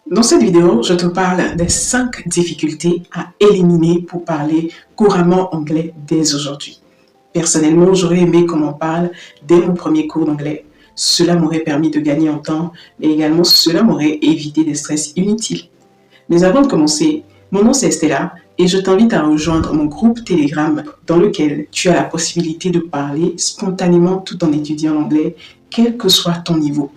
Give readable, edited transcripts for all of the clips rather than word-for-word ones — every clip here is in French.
Dans cette vidéo, je te parle des 5 difficultés à éliminer pour parler couramment anglais dès aujourd'hui. Personnellement, j'aurais aimé qu'on en parle dès mon premier cours d'anglais. Cela m'aurait permis de gagner en temps, mais également cela m'aurait évité des stress inutiles. Mais avant de commencer, mon nom c'est Stella et je t'invite à rejoindre mon groupe Telegram dans lequel tu as la possibilité de parler spontanément tout en étudiant l'anglais, quel que soit ton niveau.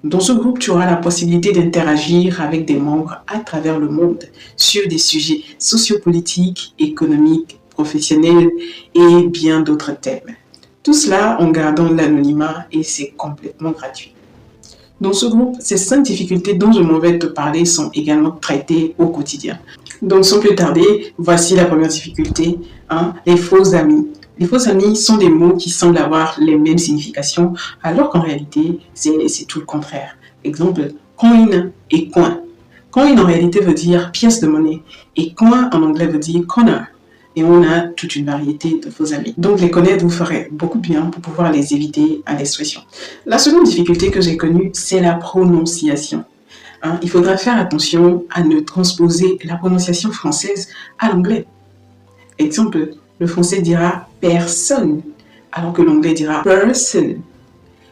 Dans ce groupe, tu auras la possibilité d'interagir avec des membres à travers le monde sur des sujets sociopolitiques, économiques, professionnels et bien d'autres thèmes. Tout cela en gardant l'anonymat et c'est complètement gratuit. Dans ce groupe, ces 5 difficultés dont je m'en vais te parler sont également traitées au quotidien. Donc sans plus tarder, voici la première difficulté, les faux amis. Les faux amis sont des mots qui semblent avoir les mêmes significations, alors qu'en réalité, c'est tout le contraire. Exemple, coin et coin. Coin en réalité veut dire pièce de monnaie et coin en anglais veut dire corner. Et on a toute une variété de faux amis. Donc les connaître vous ferait beaucoup de bien pour pouvoir les éviter à l'expression. La seconde difficulté que j'ai connue, c'est la prononciation. Il faudra faire attention à ne transposer la prononciation française à l'anglais. Exemple, le français dira personne, alors que l'anglais dira person.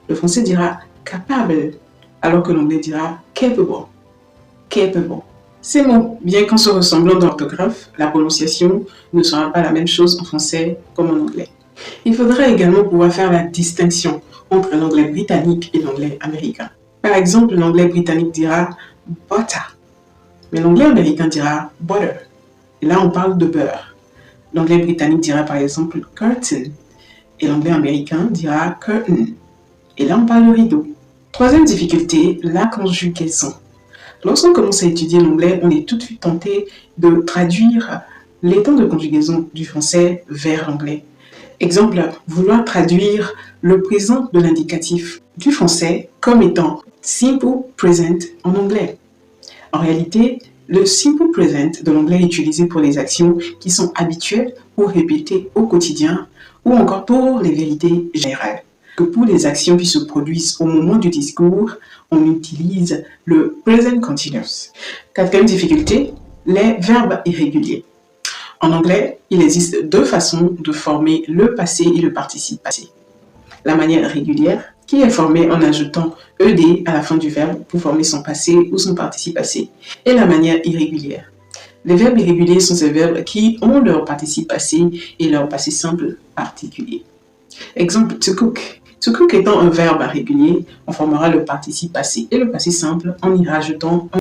Le français dira capable, alors que l'anglais dira capable. Capable. Ces mots, bien qu'en se ressemblant d'orthographe, la prononciation ne sera pas la même chose en français comme en anglais. Il faudra également pouvoir faire la distinction entre l'anglais britannique et l'anglais américain. Par exemple, l'anglais britannique dira butter, mais l'anglais américain dira butter. Et là, on parle de beurre. L'anglais britannique dira par exemple curtain, et l'anglais américain dira curtain. Et là, on parle de rideau. Troisième difficulté, la conjugaison. Lorsqu'on commence à étudier l'anglais, on est tout de suite tenté de traduire les temps de conjugaison du français vers l'anglais. Exemple, vouloir traduire le présent de l'indicatif du français comme étant simple present en anglais. En réalité, le simple present de l'anglais est utilisé pour les actions qui sont habituelles ou répétées au quotidien ou encore pour les vérités générales. Que pour les actions qui se produisent au moment du discours, on utilise le present continuous. Quatrième difficulté, les verbes irréguliers. En anglais, il existe 2 façons de former le passé et le participe passé. La manière régulière, qui est formée en ajoutant ed à la fin du verbe pour former son passé ou son participe passé, et la manière irrégulière. Les verbes irréguliers sont ces verbes qui ont leur participe passé et leur passé simple particulier. Exemple, to cook. To cook étant un verbe régulier, on formera le participe passé et le passé simple en y rajoutant un